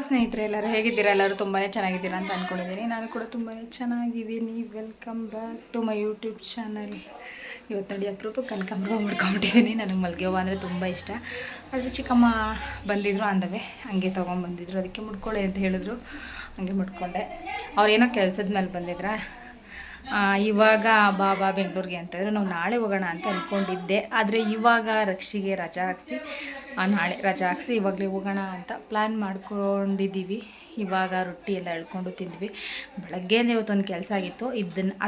ಸ್ನೇಹಿತರೆ ಎಲ್ಲರೂ ಹೇಗಿದ್ದೀರಾ? ಎಲ್ಲರೂ ತುಂಬಾ ಚೆನ್ನಾಗಿದ್ದೀರಾ ಅಂತ ಅಂದ್ಕೊಂಡಿದ್ದೀನಿ. ನಾನು ಕೂಡ ತುಂಬಾ ಚೆನ್ನಾಗಿದ್ದೀನಿ. Welcome back to my YouTube channel. ಇವತ್ತು ನೋಡಿ ಅಪರೂಪಕ್ಕೆ ಕನಕಾಂಬರ ಮಾಡ್ಕೊಂಬಿಟ್ಟಿದ್ದೀನಿ. ನನಗೆ ಮಲ್ಲಿಗೆ ಹೂವು ಅಂದರೆ ತುಂಬ ಇಷ್ಟ. ಆದರೆ ಚಿಕ್ಕಮ್ಮ ಬಂದಿದ್ದರು ಅಂದವೆ, ಹಂಗೆ ತೊಗೊಂಬಂದಿದ್ರು. ಅದಕ್ಕೆ ಮುಡ್ಕೊಳ್ಳಿ ಅಂತ ಹೇಳಿದ್ರು, ಹಂಗೆ ಮುಡ್ಕೊಂಡೆ. ಅವ್ರೇನೋ ಕೆಲಸದ ಮೇಲೆ ಬಂದಿದ್ರಾ, ಇವಾಗ ಬಾಬಾ ಬೆಂಗಳೂರಿಗೆ ಅಂತಂದರೆ ನಾವು ನಾಳೆ ಹೋಗೋಣ ಅಂತ ಅಂದ್ಕೊಂಡಿದ್ದೆ. ಆದರೆ ಇವಾಗ ರಕ್ಷಿಗೆ ರಜಾ ಹಾಕ್ಸಿ ನಾಳೆ ರಜಾ ಹಾಕ್ಸಿ ಇವಾಗಲೇ ಹೋಗೋಣ ಅಂತ ಪ್ಲ್ಯಾನ್ ಮಾಡ್ಕೊಂಡಿದ್ದೀವಿ. ಇವಾಗ ರೊಟ್ಟಿ ಎಲ್ಲ ಎಳ್ಕೊಂಡು ತಿಂದ್ವಿ. ಬೆಳಗ್ಗೆನೇ ಇವತ್ತೊಂದು ಕೆಲಸ ಆಗಿತ್ತು,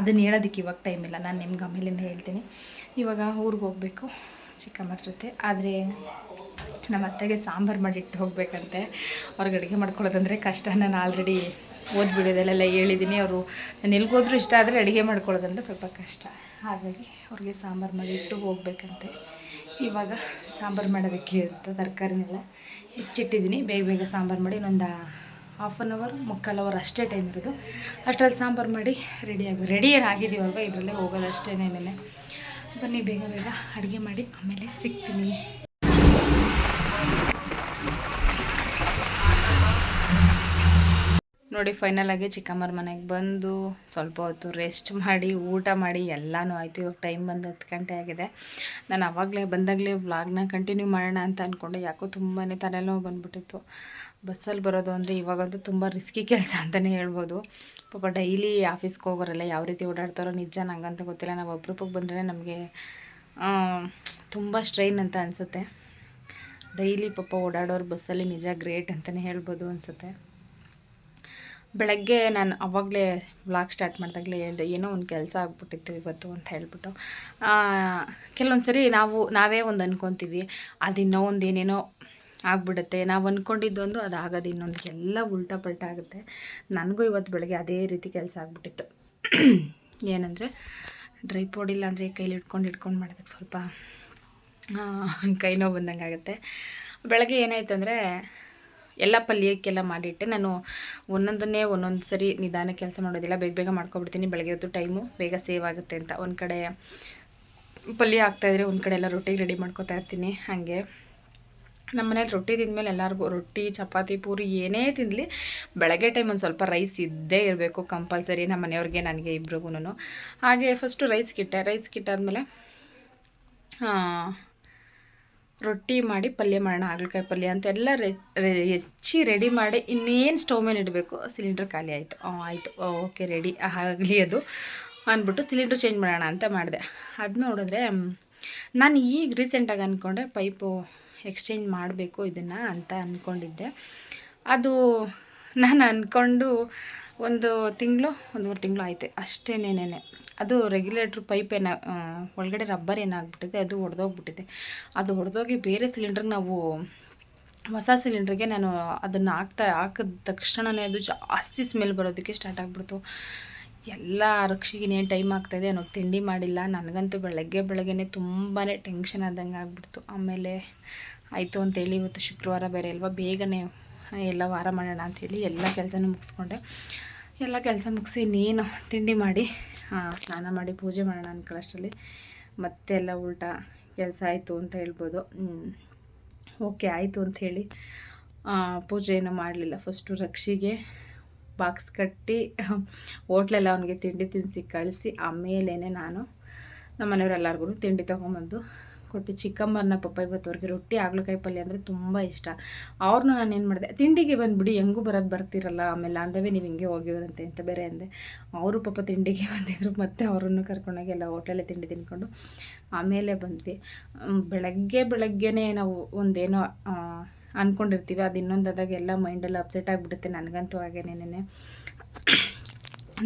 ಅದನ್ನು ಹೇಳೋದಕ್ಕೆ ಇವಾಗ ಟೈಮ್ ಇಲ್ಲ. ನಾನು ನಿಮ್ಗೆ ಆಮೇಲಿಂದ ಹೇಳ್ತೀನಿ. ಇವಾಗ ಊರಿಗೆ ಹೋಗಬೇಕು ಚಿಕ್ಕಮ್ಮರ ಜೊತೆ. ಆದರೆ ನಮ್ಮ ಅತ್ತೆಗೆ ಸಾಂಬಾರು ಮಾಡಿಟ್ಟು ಹೋಗಬೇಕಂತೆ. ಅವ್ರಿಗೆ ಅಡುಗೆ ಮಾಡ್ಕೊಳ್ಳೋದಂದರೆ ಕಷ್ಟ. ನಾನು ಆಲ್ರೆಡಿ ಓದ್ಬಿಡೋದಲ್ಲೆಲ್ಲ ಹೇಳಿದ್ದೀನಿ. ಅವರು ನಾನು ಎಲ್ಲಿಗೋದ್ರೂ ಇಷ್ಟ ಆದರೆ ಅಡುಗೆ ಮಾಡ್ಕೊಳ್ಳೋದಂದರೆ ಸ್ವಲ್ಪ ಕಷ್ಟ. ಹಾಗಾಗಿ ಅವ್ರಿಗೆ ಸಾಂಬಾರು ಮಾಡಿಟ್ಟು ಹೋಗ್ಬೇಕಂತೆ. ಇವಾಗ ಸಾಂಬಾರು ಮಾಡೋದಕ್ಕೆ ಅಂತ ತರಕಾರಿನೆಲ್ಲ ಹೆಚ್ಚಿಟ್ಟಿದ್ದೀನಿ. ಬೇಗ ಬೇಗ ಸಾಂಬಾರು ಮಾಡಿ ಇನ್ನೊಂದು ಹಾಫ್ ಆನ್ ಅವರ್ ಮುಕ್ಕಾಲು ಅವರ್ ಅಷ್ಟೇ ಟೈಮ್ ಇರೋದು. ಅಷ್ಟರಲ್ಲಿ ಸಾಂಬಾರು ಮಾಡಿ ರೆಡಿ ಆಗಿದ್ದೀವಲ್ವ, ಇದರಲ್ಲೇ ಹೋಗೋದು ಅಷ್ಟೇ. ಬನ್ನಿ ಬೇಗ ಬೇಗ ಅಡುಗೆ ಮಾಡಿ ಆಮೇಲೆ ಸಿಗ್ತೀನಿ. ನೋಡಿ ಫೈನಲ್ ಆಗಿ ಚಿಕ್ಕಮ್ಮರ ಮನೆಗೆ ಬಂದು ಸ್ವಲ್ಪ ಹೊತ್ತು ರೆಸ್ಟ್ ಮಾಡಿ ಊಟ ಮಾಡಿ ಎಲ್ಲನೂ ಆಯಿತು. ಇವಾಗ ಟೈಮ್ ಬಂದು 10 ಗಂಟೆ ಆಗಿದೆ. ನಾನು ಆವಾಗಲೇ ಬಂದಾಗಲೇ ವ್ಲಾಗ್ನ ಕಂಟಿನ್ಯೂ ಮಾಡೋಣ ಅಂತ ಅಂದ್ಕೊಂಡೆ. ಯಾಕೋ ತುಂಬಾ ತಲೆನೋವು ಬಂದುಬಿಟ್ಟಿತ್ತು. ಬಸ್ಸಲ್ಲಿ ಬರೋದು ಅಂದರೆ ಇವಾಗಂತೂ ತುಂಬ ರಿಸ್ಕಿ ಕೆಲಸ ಅಂತಲೇ ಹೇಳ್ಬೋದು. ಪಾಪ ಡೈಲಿ ಆಫೀಸ್ಗೆ ಹೋಗೋರೆಲ್ಲ ಯಾವ ರೀತಿ ಓಡಾಡ್ತಾರೋ ನಿಜ ನಂಗಂತ ಗೊತ್ತಿಲ್ಲ. ನಾವು ಅಪರೂಪಕ್ಕೆ ಬಂದರೆ ನಮಗೆ ತುಂಬ ಸ್ಟ್ರೈನ್ ಅಂತ ಅನಿಸುತ್ತೆ. ಡೈಲಿ ಪಾಪ ಓಡಾಡೋರು ಬಸ್ಸಲ್ಲಿ ನಿಜ ಗ್ರೇಟ್ ಅಂತಲೇ ಹೇಳ್ಬೋದು ಅನಿಸುತ್ತೆ. ಬೆಳಗ್ಗೆ ನಾನು ಆವಾಗಲೇ ವ್ಲಾಗ್ ಸ್ಟಾರ್ಟ್ ಮಾಡಿದಾಗಲೇ ಹೇಳಿದೆ, ಏನೋ ಒಂದು ಕೆಲಸ ಆಗ್ಬಿಟ್ಟಿತ್ತು ಇವತ್ತು ಅಂತ ಹೇಳ್ಬಿಟ್ಟು. ಕೆಲವೊಂದು ಸರಿ ನಾವೇ ಒಂದು ಅಂದ್ಕೊತೀವಿ, ಅದು ಇನ್ನೂ ಒಂದು ಏನೇನೋ ಆಗ್ಬಿಡುತ್ತೆ. ನಾವು ಅಂದ್ಕೊಂಡಿದ್ದೊಂದು ಅದು ಆಗೋದು ಇನ್ನೊಂದು, ಎಲ್ಲ ಉಲ್ಟಾ ಪಲ್ಟಾ ಆಗುತ್ತೆ. ನನಗೂ ಇವತ್ತು ಬೆಳಗ್ಗೆ ಅದೇ ರೀತಿ ಕೆಲಸ ಆಗ್ಬಿಟ್ಟಿತ್ತು. ಏನಂದರೆ ಡ್ರೈ ಪೌಡಿಲ್ಲ ಅಂದರೆ ಕೈಲಿ ಇಟ್ಕೊಂಡು ಮಾಡಿದಾಗ ಸ್ವಲ್ಪ ಕೈ ನೋವು ಬಂದಂಗೆ ಆಗುತ್ತೆ. ಬೆಳಗ್ಗೆ ಏನಾಯ್ತಂದರೆ ಎಲ್ಲ ಪಲ್ಯಕ್ಕೆಲ್ಲ ಮಾಡಿಟ್ಟೆ. ನಾನು ಒಂದೊಂದನ್ನೇ ಒಂದೊಂದು ಸರಿ ನಿಧಾನ ಕೆಲಸ ಮಾಡೋದಿಲ್ಲ, ಬೇಗ ಬೇಗ ಮಾಡ್ಕೊಬಿಡ್ತೀನಿ. ಬೆಳಗ್ಗೆ ಹೊತ್ತು ಟೈಮು ಬೇಗ ಸೇವ್ ಆಗುತ್ತೆ ಅಂತ ಒಂದು ಕಡೆ ಪಲ್ಯ ಹಾಕ್ತಾಯಿದ್ರೆ ಒಂದು ಕಡೆ ಎಲ್ಲ ರೊಟ್ಟಿಗೆ ರೆಡಿ ಮಾಡ್ಕೊತಾ ಇರ್ತೀನಿ. ಹಾಗೆ ನಮ್ಮ ಮನೇಲಿ ರೊಟ್ಟಿ ತಿಂದಮೇಲೆ ಎಲ್ಲರಿಗೂ ರೊಟ್ಟಿ ಚಪಾತಿ ಪೂರಿ ಏನೇ ತಿನ್ನಲಿ ಬೆಳಗ್ಗೆ ಟೈಮ್ ಒಂದು ಸ್ವಲ್ಪ ರೈಸ್ ಇದ್ದೇ ಇರಬೇಕು ಕಂಪಲ್ಸರಿ, ನಮ್ಮ ಮನೆಯವ್ರಿಗೆ ನನಗೆ ಇಬ್ರಿಗೂ. ಹಾಗೆ ಫಸ್ಟು ರೈಸ್ ಕಿಟ್ಟಾದಮೇಲೆ ರೊಟ್ಟಿ ಮಾಡಿ ಪಲ್ಯ ಮಾಡೋಣ, ಹಾಗಲಕಾಯಿ ಪಲ್ಯ ಅಂತೆಲ್ಲ ಹೆಚ್ಚಿ ರೆಡಿ ಮಾಡಿ ಇನ್ನೇನು ಸ್ಟವ್ ಮೇಲೆ ಇಡಬೇಕು. ಸಿಲಿಂಡ್ರ್ ಖಾಲಿ ಆಯಿತು. ಆಯಿತು ಓಕೆ ರೆಡಿ ಆಗಲಿ ಅದು ಅಂದ್ಬಿಟ್ಟು ಸಿಲಿಂಡ್ರ್ ಚೇಂಜ್ ಮಾಡೋಣ ಅಂತ ಮಾಡಿದೆ. ಅದು ನೋಡಿದ್ರೆ ನಾನು ಈಗ ರೀಸೆಂಟಾಗಿ ಅಂದ್ಕೊಂಡೆ ಪೈಪು ಎಕ್ಸ್ಚೇಂಜ್ ಮಾಡಬೇಕು ಇದನ್ನು ಅಂತ ಅಂದ್ಕೊಂಡಿದ್ದೆ. ಅದು ನಾನು ಅಂದ್ಕೊಂಡು ಒಂದೂವರೆ ತಿಂಗಳು ಆಯಿತು ಅಷ್ಟೇನೇನೆ. ಅದು ರೆಗ್ಯುಲೇಟ್ರ್ ಪೈಪ್ ಒಳಗಡೆ ರಬ್ಬರ್ ಏನಾಗ್ಬಿಟ್ಟಿದೆ, ಅದು ಒಡೆದೋಗ್ಬಿಟ್ಟಿದೆ. ಅದು ಒಡೆದೋಗಿ ಬೇರೆ ಸಿಲಿಂಡ್ರಿಗೆ ನಾವು ಹೊಸ ಸಿಲಿಂಡ್ರಿಗೆ ನಾನು ಅದನ್ನು ಹಾಕಿದ ತಕ್ಷಣವೇ ಅದು ಜಾಸ್ತಿ ಸ್ಮೆಲ್ ಬರೋದಕ್ಕೆ ಸ್ಟಾರ್ಟ್ ಆಗಿಬಿಡ್ತು. ಎಲ್ಲ ರಕ್ಷಿಗೆ ಇನ್ನೇನು ಟೈಮ್ ಆಗ್ತಾಯಿದೆ ಅನ್ನೋ ತಿಂಡಿ ಮಾಡಿಲ್ಲ. ನನಗಂತೂ ಬೆಳಗ್ಗೆನೇ ತುಂಬಾ ಟೆನ್ಷನ್ ಆದಂಗೆ ಆಗ್ಬಿಡ್ತು. ಆಮೇಲೆ ಆಯಿತು ಅಂತೇಳಿ ಇವತ್ತು ಶುಕ್ರವಾರ ಬೇರೆ ಅಲ್ವಾ, ಬೇಗನೆ ಎಲ್ಲ ವಾರ ಮಾಡೋಣ ಅಂಥೇಳಿ ಎಲ್ಲ ಕೆಲಸನೂ ಮುಗಿಸ್ಕೊಂಡೆ. ಎಲ್ಲ ಕೆಲಸ ಮುಗಿಸಿ ಇನ್ನೇನು ತಿಂಡಿ ಮಾಡಿ ಸ್ನಾನ ಮಾಡಿ ಪೂಜೆ ಮಾಡೋಣ ಅಂದ್ಕೊಳ್ಳೋಷ್ಟರಲ್ಲಿ ಮತ್ತೆಲ್ಲ ಉಲ್ಟಾ ಕೆಲಸ ಆಯಿತು ಅಂತ ಹೇಳ್ಬೋದು. ಓಕೆ ಆಯಿತು ಅಂಥೇಳಿ ಪೂಜೆ ಏನೂ ಮಾಡಲಿಲ್ಲ. ಫಸ್ಟು ರಕ್ಷಿಗೆ ಬಾಕ್ಸ್ ಕಟ್ಟಿ ಹೋಟ್ಲೆಲ್ಲ ಅವನಿಗೆ ತಿಂಡಿ ತಿನ್ನಿಸಿ ಕಳಿಸಿ ಆಮೇಲೆ ನಾನು ನಮ್ಮ ಮನೆಯವರೆಲ್ಲರಿಗೂ ತಿಂಡಿ ತೊಗೊಂಬಂದು ಕೊಟ್ಟು. ಚಿಕ್ಕಮ್ಮನ ಪಾಪ ಇವತ್ತುವರೆಗೆ ರೊಟ್ಟಿ ಹಾಗಲಕಾಯಿ ಪಲ್ಯ ಅಂದರೆ ತುಂಬ ಇಷ್ಟ. ಅವ್ರನ್ನೂ ನಾನು ಏನು ಮಾಡಿದೆ, ತಿಂಡಿಗೆ ಬಂದುಬಿಡಿ ಹೆಂಗೂ ಬರ್ತಿರಲ್ಲ, ಆಮೇಲೆ ಅಂದವೇ ನೀವು ಹಿಂಗೆ ಹೋಗಿವ್ರಂತೆ ಅಂತ ಬೇರೆ ಅಂದೆ. ಅವರು ಪಾಪ ತಿಂಡಿಗೆ ಬಂದಿದ್ರು, ಮತ್ತು ಅವರನ್ನು ಕರ್ಕೊಂಡೋಗಿ ಎಲ್ಲ ಹೋಟ್ಲಲ್ಲೇ ತಿಂಡಿ ತಿನ್ಕೊಂಡು ಆಮೇಲೆ ಬಂದ್ವಿ. ಬೆಳಗ್ಗೆನೇ ನಾವು ಒಂದೇನೋ ಅಂದ್ಕೊಂಡಿರ್ತೀವಿ, ಅದು ಇನ್ನೊಂದಾದಾಗ ಎಲ್ಲ ಮೈಂಡೆಲ್ಲ ಅಪ್ಸೆಟ್ ಆಗಿಬಿಡುತ್ತೆ. ನನಗಂತೂ ಹಾಗೇನೇನೆ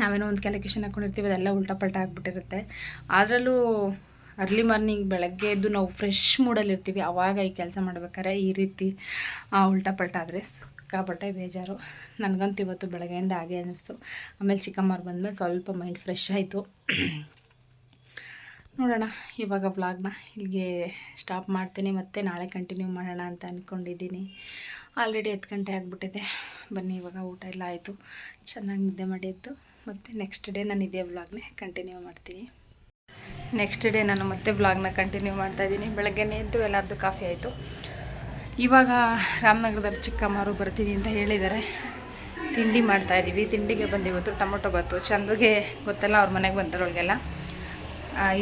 ನಾವೇನೋ ಒಂದು ಕ್ಯಾಲ್ಕುಲೇಷನ್ ಹಾಕ್ಕೊಂಡಿರ್ತೀವಿ, ಅದೆಲ್ಲ ಉಲ್ಟಾ ಪಲ್ಟಾ ಆಗಿಬಿಟ್ಟಿರುತ್ತೆ. ಅದರಲ್ಲೂ ಅರ್ಲಿ ಮಾರ್ನಿಂಗ್ ಬೆಳಗ್ಗೆ ಎದ್ದು ನಾವು ಫ್ರೆಶ್ ಮೂಡಲ್ಲಿರ್ತೀವಿ, ಆವಾಗ ಈ ಕೆಲಸ ಮಾಡ್ಬೇಕಾದ್ರೆ ಈ ರೀತಿ ಉಲ್ಟಾ ಪಲ್ಟಾ ಆದರೆ ಸಿಕ್ಕಾಪಟ್ಟೆ ಬೇಜಾರು. ನನಗಂತೂ ಇವತ್ತು ಬೆಳಗ್ಗೆಯಿಂದ ಹಾಗೆ ಅನ್ನಿಸ್ತು. ಆಮೇಲೆ ಚಿಕ್ಕಮ್ಮವ್ರು ಬಂದಮೇಲೆ ಸ್ವಲ್ಪ ಮೈಂಡ್ ಫ್ರೆಶ್ ಆಯಿತು. ನೋಡೋಣ, ಇವಾಗ ವ್ಲಾಗ್ನ ಇಲ್ಲಿಗೆ ಸ್ಟಾಪ್ ಮಾಡ್ತೀನಿ, ಮತ್ತು ನಾಳೆ ಕಂಟಿನ್ಯೂ ಮಾಡೋಣ ಅಂತ ಅಂದ್ಕೊಂಡಿದ್ದೀನಿ. ಆಲ್ರೆಡಿ 10 ಗಂಟೆ ಆಗಿಬಿಟ್ಟಿದೆ. ಬನ್ನಿ ಇವಾಗ ಊಟ ಎಲ್ಲ ಆಯಿತು, ಚೆನ್ನಾಗಿ ನಿದ್ದೆ ಮಾಡಿದ್ದು. ಮತ್ತು ನೆಕ್ಸ್ಟ್ ಡೇ ನಾನು ಇದೇ ವ್ಲಾಗ್ನೇ ಕಂಟಿನ್ಯೂ ಮಾಡ್ತೀನಿ. ನೆಕ್ಸ್ಟ್ ಡೇ ನಾನು ಮತ್ತೆ ವ್ಲಾಗ್ನ ಕಂಟಿನ್ಯೂ ಮಾಡ್ತಾಯಿದ್ದೀನಿ. ಬೆಳಗ್ಗೆನೇ ಎದ್ದು ಎಲ್ಲರದ್ದು ಕಾಫಿ ಆಯಿತು. ಇವಾಗ ರಾಮನಗರದಲ್ಲಿ ಚಿಕ್ಕಮ್ಮರು ಬರ್ತೀನಿ ಅಂತ ಹೇಳಿದ್ದಾರೆ. ತಿಂಡಿ ಮಾಡ್ತಾಯಿದ್ದೀವಿ. ತಿಂಡಿಗೆ ಬಂದು ಇವತ್ತು ಟೊಮೊಟೊ ಬಾತು. ಚಂದುಗೆ ಗೊತ್ತಲ್ಲ, ಅವ್ರ ಮನೆಗೆ ಬಂದಿರೋರಿಗೆಲ್ಲ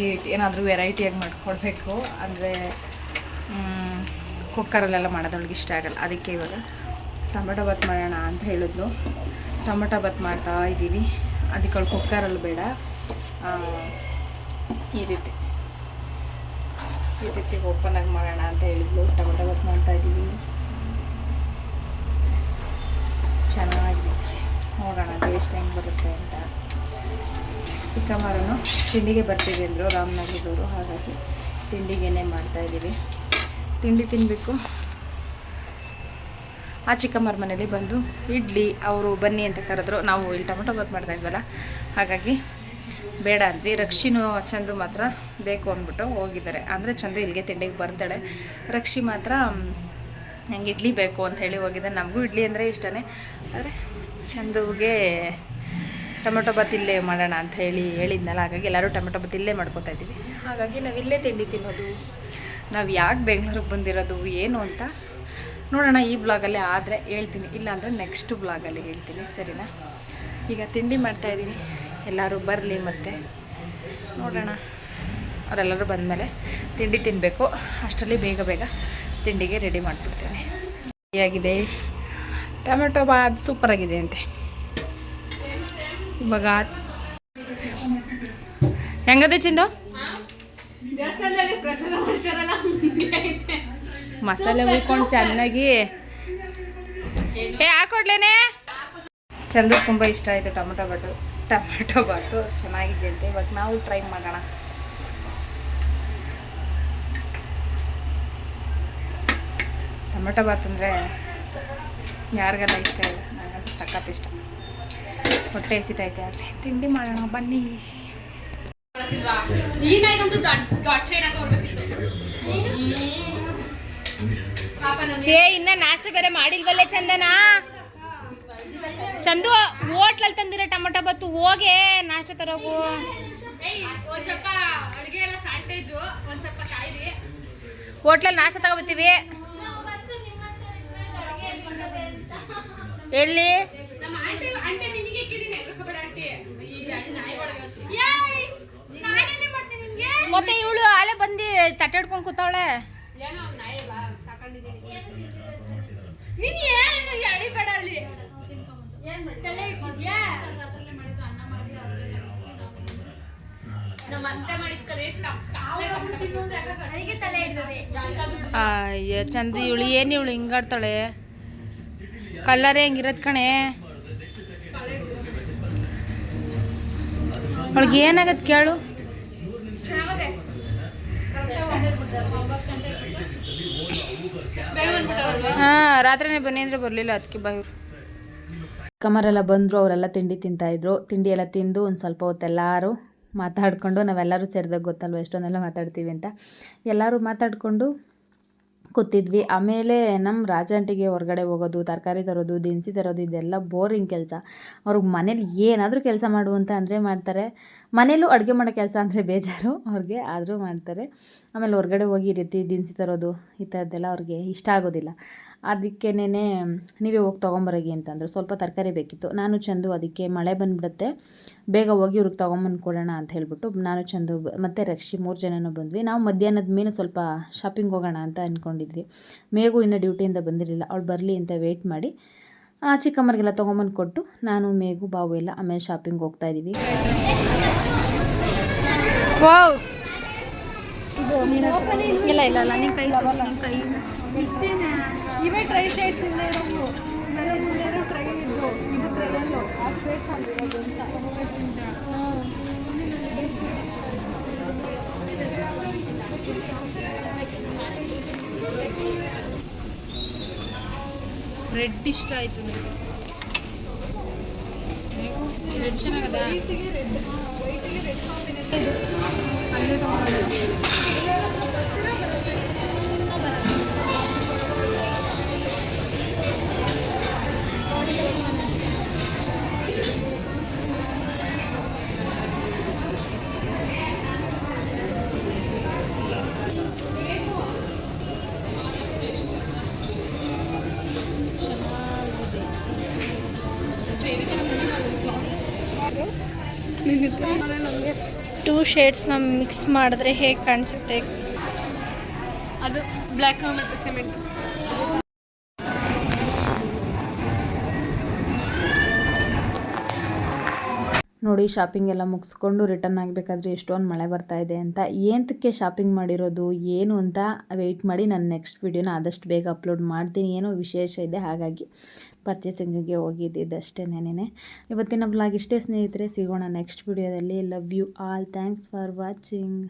ಈ ಏನಾದರೂ ವೆರೈಟಿಯಾಗಿ ಮಾಡಿಕೊಡ್ಬೇಕು. ಅಂದರೆ ಕುಕ್ಕರಲ್ಲೆಲ್ಲ ಮಾಡೋದೊಳಗೆ ಇಷ್ಟ ಆಗಲ್ಲ. ಅದಕ್ಕೆ ಇವಾಗ ಟೊಮೊಟೊ ಬಾತ್ ಮಾಡೋಣ ಅಂತ ಹೇಳಿದ್ಲು. ಟೊಮೊಟೊ ಬಾತ್ ಮಾಡ್ತಾ ಇದ್ದೀವಿ. ಅದಕ್ಕೆ ಅವಳು ಕುಕ್ಕರಲ್ಲಿ ಬೇಡ, ಈ ರೀತಿ ಓಪನಾಗಿ ಮಾಡೋಣ ಅಂತ ಹೇಳಿದ್ಲು. ಟೊಮೊಟೊ ಬಾತ್ ಮಾಡ್ತಾಯಿದ್ದೀವಿ. ಚೆನ್ನಾಗಿ ನೋಡೋಣ ಟೇಸ್ಟ್ ಹೆಂಗೆ ಬರುತ್ತೆ ಅಂತ. ಚಿಕ್ಕಮ್ಮರನ್ನು ತಿಂಡಿಗೆ ಬರ್ತೀವಿ ಅಂದರು ರಾಮನಗರದವರು, ಹಾಗಾಗಿ ತಿಂಡಿಗೇನೆ ಮಾಡ್ತಾಯಿದ್ದೀವಿ. ತಿಂಡಿ ತಿನ್ನಬೇಕು. ಆ ಚಿಕ್ಕಮ್ಮರ ಮನೇಲಿ ಬಂದು ಇಡ್ಲಿ ಅವರು ಬನ್ನಿ ಅಂತ ಕರೆದ್ರು. ನಾವು ಇಲ್ಲಿ ಟೊಮೊಟೊ ಬಾತ್ ಮಾಡ್ತಾಯಿದ್ವಲ್ಲ, ಹಾಗಾಗಿ ಬೇಡ ಅಂದ್ವಿ. ರಕ್ಷಿನೂ ಚಂದು ಮಾತ್ರ ಬೇಕು ಅಂದ್ಬಿಟ್ಟು ಹೋಗಿದ್ದಾರೆ. ಅಂದರೆ ಚಂದು ಇಲ್ಲಿಗೆ ತಿಂಡಿಗೆ ಬರ್ತಾಳೆ, ರಕ್ಷಿ ಮಾತ್ರ ನಂಗೆ ಇಡ್ಲಿ ಬೇಕು ಅಂತ ಹೇಳಿ ಹೋಗಿದ್ದೆ. ನಮಗೂ ಇಡ್ಲಿ ಅಂದರೆ ಇಷ್ಟನೇ, ಆದರೆ ಚಂದುಗೆ ಟೊಮೊಟೊ ಬಾತ್ ಇಲ್ಲೇ ಮಾಡೋಣ ಅಂತ ಹೇಳಿದ್ನಲ್ಲ, ಹಾಗಾಗಿ ಎಲ್ಲರೂ ಟೊಮೊಟೊ ಬಾತ್ ಇಲ್ಲೇ ಮಾಡ್ಕೊತಾ ಇದ್ದೀವಿ. ಹಾಗಾಗಿ ನಾವಿಲ್ಲೇ ತಿಂಡಿ ತಿನ್ನೋದು. ನಾವು ಯಾಕೆ ಬೆಂಗಳೂರಿಗೆ ಬಂದಿರೋದು ಏನು ಅಂತ ನೋಡೋಣ. ಈ ಬ್ಲಾಗಲ್ಲೇ ಆದರೆ ಹೇಳ್ತೀನಿ, ಇಲ್ಲಾಂದರೆ ನೆಕ್ಸ್ಟ್ ಬ್ಲಾಗಲ್ಲಿ ಹೇಳ್ತೀನಿ, ಸರಿನಾ? ಈಗ ತಿಂಡಿ ಮಾಡ್ತಾಯಿದ್ದೀನಿ. ಎಲ್ಲರೂ ಬರಲಿ, ಮತ್ತು ನೋಡೋಣ. ಅವರೆಲ್ಲರೂ ಬಂದಮೇಲೆ ತಿಂಡಿ ತಿನ್ನಬೇಕು. ಅಷ್ಟರಲ್ಲಿ ಬೇಗ ತಿಂಡಿಗೆ ರೆಡಿ ಮಾಡಿಬಿಡ್ತೇನೆ. ಆಗಿದೆ ಟೊಮೆಟೊ ಬಾತ್, ಸೂಪರಾಗಿದೆ ಅಂತೆ. ಇವಾಗ ಹೆಂಗದೆ ಚಿಂದು? ಮಸಾಲೆ ಉಳ್ಕೊಂಡು ಚೆನ್ನಾಗಿ ಹಾಕೊಡ್ಲೇನೆ. ಚಂದು ತುಂಬ ಇಷ್ಟ ಆಯಿತು ಟೊಮೊಟೊ ಬಾತು ಚೆನ್ನಾಗಿದೆ ಅಂತೆ. ಇವಾಗ ನಾವು ಟ್ರೈ ಮಾಡೋಣ. ಟೊಮೊಟೊ ಬಾತ್ ಅಂದರೆ ಯಾರಿಗೆಲ್ಲ ಇಷ್ಟ ಇಲ್ಲ, ನನಗಂತೂ ಸಖತ್ ಇಷ್ಟ. ಹೊಟ್ಟೆ ಹಸಿತೈತೆ. ಆಗಲಿ ತಿಂಡಿ ಮಾಡೋಣ ಬನ್ನಿ. ಇನ್ನ ನಾಷ್ಟ ಬೇರೆ ಮಾಡಿಲ್ವಲ್ಲೇ ಚಂದನಾ? ಚಂದು ಹೋಟ್ಲಲ್ಲಿ ತಂದಿರೋ ಟೊಮೊಟೊ ಬಾತು, ಹೋಗೆ ನಾಷ್ಟ ತರೋಗು. ಹೋಟ್ಲಲ್ಲಿ ನಾಷ್ಟ ತಗೋಬತ್ತೀವಿ. ಎಲ್ಲಿ ಮತ್ತೆ ಇವಳು ಅಲ್ಲೇ ಬಂದು ತಟ್ಟೆ ಹಿಡ್ಕೊಂಡು ಕೂತವಳೆ. ಅಯ್ಯ ಚಂದ, ಇವಳು ಏನು ಇವಳು ಹಿಂಗಾಡ್ತಾಳೆ? ಕಲ್ಲರೇ ಹೆಂಗಿರೋದು ಕಣೆ. ಅವಳಿಗೆ ಏನಾಗತ್ತೆ ಕೇಳು. ರಾತ್ರಿನೇ ಬನ್ನಿ ಅಂದರೆ ಬರಲಿಲ್ಲ, ಅದಕ್ಕೆ ಬಾಯಿವ್ರು. ಕಮರೆಲ್ಲ ಬಂದರು, ಅವರೆಲ್ಲ ತಿಂಡಿ ತಿಂತಾಯಿದ್ರು. ತಿಂಡಿ ಎಲ್ಲ ತಿಂದು ಒಂದು ಸ್ವಲ್ಪ ಹೊತ್ತೆಲ್ಲರೂ ಮಾತಾಡಿಕೊಂಡು, ನಾವೆಲ್ಲರೂ ಸೇರಿದಾಗ ಗೊತ್ತಲ್ವ ಎಷ್ಟೊಂದೆಲ್ಲ ಮಾತಾಡ್ತೀವಿ ಅಂತ, ಎಲ್ಲರೂ ಮಾತಾಡಿಕೊಂಡು ಕೂತಿದ್ವಿ. ಆಮೇಲೆ ನಮ್ಮ ರಾಜಾಂಟಿಗೆ ಹೊರಗಡೆ ಹೋಗೋದು, ತರಕಾರಿ ತರೋದು, ದಿನಸಿ ತರೋದು, ಇದೆಲ್ಲ ಬೋರಿಂಗ್ ಕೆಲಸ. ಅವ್ರಿಗೆ ಮನೇಲಿ ಏನಾದರೂ ಕೆಲಸ ಮಾಡುವಂತ ಅಂದರೆ ಮಾಡ್ತಾರೆ. ಮನೇಲೂ ಅಡುಗೆ ಮಾಡೋ ಕೆಲಸ ಅಂದರೆ ಬೇಜಾರು ಅವ್ರಿಗೆ, ಆದರೂ ಮಾಡ್ತಾರೆ. ಆಮೇಲೆ ಹೊರಗಡೆ ಹೋಗಿ ಈ ರೀತಿ ದಿನಸಿ ತರೋದು ಈ ಥರದ್ದೆಲ್ಲ ಅವ್ರಿಗೆ ಇಷ್ಟ ಆಗೋದಿಲ್ಲ. ಅದಕ್ಕೇನೆ ನೀವೇ ಹೋಗಿ ತೊಗೊಂಬರೋಗಿ ಅಂತಂದರು. ಸ್ವಲ್ಪ ತರಕಾರಿ ಬೇಕಿತ್ತು. ನಾನು ಚಂದು ಅದಕ್ಕೆ ಮಳೆ ಬಂದುಬಿಡುತ್ತೆ, ಬೇಗ ಹೋಗಿ ಇವ್ರಿಗೆ ತೊಗೊಂಬಂದು ಕೊಡೋಣ ಅಂತ ಹೇಳಿಬಿಟ್ಟು ನಾನು ಚಂದು ಮತ್ತು ರಕ್ಷಿ 3 ಜನನೂ ಬಂದ್ವಿ. ನಾವು ಮಧ್ಯಾಹ್ನದ ಮೇಲೆ ಸ್ವಲ್ಪ ಶಾಪಿಂಗ್ ಹೋಗೋಣ ಅಂತ ಅಂದ್ಕೊಂಡಿದ್ವಿ. ಮೇಘು ಇನ್ನೂ ಡ್ಯೂಟಿಯಿಂದ ಬಂದಿರಲಿಲ್ಲ, ಅವಳು ಬರಲಿ ಅಂತ ವೆಯ್ಟ್ ಮಾಡಿ ಚಿಕ್ಕಮ್ಮರಿಗೆಲ್ಲ ತೊಗೊಂಬಂದು ಕೊಟ್ಟು ನಾನು ಮೇಘು ಬಾವು ಎಲ್ಲ ಆಮೇಲೆ ಶಾಪಿಂಗ್ ಹೋಗ್ತಾಯಿದ್ದೀವಿ. ಇಲ್ಲ ಇಲ್ಲ ಇಲ್ಲ, ನಿಮ್ಮ ಕೈ ನಿಮ್ಮ ಕೈ ಇಷ್ಟೇನೆ. ಇವೇ ಟ್ರೈ ಶೇಡ್ಸ್ ಇಲ್ಲ ಇರೋವು, ಮೇಲೆ ಮುಂದೆ ಟ್ರೈ ಇದ್ದು ಇದು ಟ್ರೈಯಲ್ಲು ಆ ಶೇಡ್ಸ್ ಆಗಿರೋದು ಅಂತ ರೆಡ್ ಇಷ್ಟ ಆಯಿತು ನನಗೆ. ರೆಡ್ ಚೆನ್ನಾಗದ, ವೈಟಿಗೆ ರೆಡ್ ಕಾಂಬಿನೇಷನ್ ಇದು ಅಲ್ಲೇ ತಗೊಂಡು ಟೂ ಶೇಡ್ಸ್ನ ಮಿಕ್ಸ್ ಮಾಡಿದ್ರೆ ಹೇಗೆ ಕಾಣಿಸುತ್ತೆ? ಅದು ಬ್ಲ್ಯಾಕ್ ಮತ್ತು ಸಿಮೆಂಟ್. ನೋಡಿ ಶಾಪಿಂಗ್ ಎಲ್ಲ ಮುಗಿಸ್ಕೊಂಡು ರಿಟರ್ನ್ ಆಗಬೇಕಾದ್ರೆ ಎಷ್ಟೊಂದು ಮಳೆ ಬರ್ತಾ ಇದೆ ಅಂತ. ಏನಕ್ಕೆ ಶಾಪಿಂಗ್ ಮಾಡಿರೋದು ಏನು ಅಂತ ವೆಯ್ಟ್ ಮಾಡಿ, ನಾನು ನೆಕ್ಸ್ಟ್ ವಿಡಿಯೋನ ಆದಷ್ಟು ಬೇಗ ಅಪ್ಲೋಡ್ ಮಾಡ್ತೀನಿ. ಏನೋ ವಿಶೇಷ ಇದೆ, ಹಾಗಾಗಿ ಪರ್ಚೇಸಿಂಗಿಗೆ ಹೋಗಿದ್ದಿದ್ದು ಅಷ್ಟೇನೇನೆ. ಇವತ್ತಿನ ವ್ಲಾಗ್ ಇಷ್ಟೇ ಸ್ನೇಹಿತರೆ, ಸಿಗೋಣ ನೆಕ್ಸ್ಟ್ ವಿಡಿಯೋದಲ್ಲಿ. Love you all, thanks for watching.